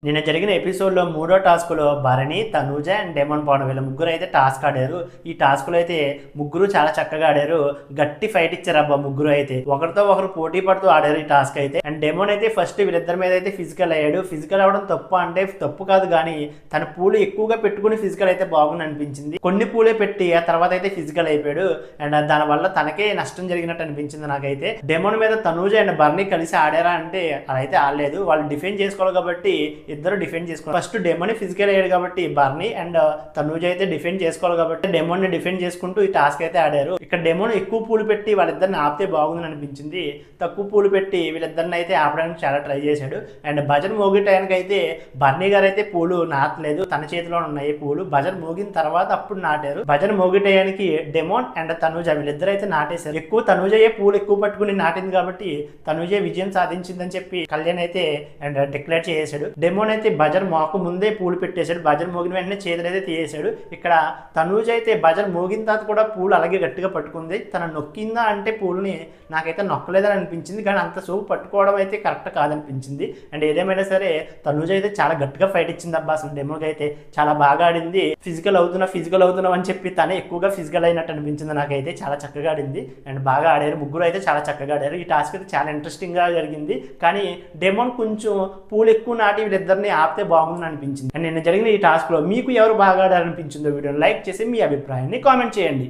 నిన్న జరిగిన ఎపిసోడ్‌లో మూడో టాస్క్‌లో భరణి, తనూజ అండ్ డెమన్ పవన్ వీళ్ళ ముగ్గురైతే టాస్క్ ఆడారు. ఈ టాస్క్‌లో అయితే ముగ్గురు చాలా చక్కగా ఆడారు. గట్టి ఫైట్ ఇచ్చారబ్బా ముగ్గురు అయితే. ఒకరితో ఒకరు పోటీ పడుతూ ఆడారు ఈ టాస్క్ అయితే. అండ్ డెమన్ అయితే ఫస్ట్ వీళ్ళిద్దరి మీద అయితే ఫిజికల్ అయ్యాడు. ఫిజికల్ అవ్వడం తప్పు అంటే తప్పు కాదు గానీ తన పూలు ఎక్కువగా పెట్టుకుని ఫిజికల్ అయితే బాగుంది అనిపించింది. కొన్ని పూలే పెట్టి ఆ తర్వాత అయితే ఫిజికల్ అయిపోయాడు. అండ్ దానివల్ల తనకే నష్టం జరిగినట్టు అనిపించింది నాకైతే. డెమన్ మీద తనూజ అండ్ భరణి కలిసి ఆడారా అంటే అలా అయితే ఆడలేదు. వాళ్ళు డిఫెండ్ చేసుకోవాలి కాబట్టి ఇద్దరు డిఫెండ్ చేసుకోవాలి. ఫస్ట్ డెమోని ఫిజికల్ అయ్యాడు కాబట్టి బర్నీ అండ్ తనూజ్ అయితే డిఫెండ్ చేసుకోవాలి కాబట్టి డెమోని డిఫెండ్ చేసుకుంటూ ఈ టాస్క్ అయితే ఆడారు. ఇక్కడ డెమోని ఎక్కువ పూలు పెట్టి వాళ్ళిద్దరిని ఆపితే బాగుందని అనిపించింది. తక్కువ పూలు పెట్టి వీళ్ళిద్దరిని అయితే ఆపడానికి చాలా ట్రై చేశాడు. అండ్ భజన్ మోగేటానికి అయితే బర్నీ గారు అయితే పూలు నాటలేదు, తన చేతిలో ఉన్నాయి పూలు. భజన్ మోగిన తర్వాత అప్పుడు నాటారు. భజన్ మోగేటానికి డెమోన్ అండ్ తనూజ వీళ్ళిద్దరు అయితే నాటేశారు. ఎక్కువ తనూజయే పూలు ఎక్కువ పట్టుకుని నాటింది కాబట్టి తనూజే విజయం సాధించిందని చెప్పి కళ్యాణ్ అయితే అండ్ డిక్లేర్ చేసేశాడు. డెమోన్ అయితే బజర్ మోక ముందే పూలు పెట్టేశాడు. బజర్ మోగిన వెంటనే చేతులు అయితే తీసేశాడు. ఇక్కడ తనూజ్ అయితే బజర్ మోగిన తర్వాత కూడా పూలు అలాగే గట్టిగా పట్టుకుంది. తన నొక్కిందా అంటే పూలని నాకైతే నొక్కలేదని అనిపించింది, కానీ అంత సోపు పట్టుకోవడం అయితే కరెక్ట్ కాదనిపించింది. అండ్ ఏదేమైనా సరే తనూజ్ అయితే చాలా గట్టిగా ఫైట్ ఇచ్చింది అబ్బా. అసలు డెమోకి అయితే చాలా బాగా ఆడింది. ఫిజికల్ అవుతున్నావు అని చెప్పి తనే ఎక్కువగా ఫిజికల్ అయినట్టు అనిపించింది నాకైతే. చాలా చక్కగా ఆడింది అండ్ బాగా ఆడారు. ముగ్గురు అయితే చాలా చక్కగా ఆడారు. ఈ టాస్క్ అయితే చాలా ఇంట్రెస్టింగ్ గా జరిగింది. కానీ డెమోన్ కొంచెం పూలు ఎక్కువ నాటి వీళ్ళిద్దరిని ఆపితే బాగుందని అనిపించింది. అండ్ నిన్న జరిగిన ఈ టాస్క్ లో మీకు ఎవరు బాగా ఆడారనిపించిందో వీడియోని లైక్ చేసి మీ అభిప్రాయాన్ని కామెంట్ చేయండి.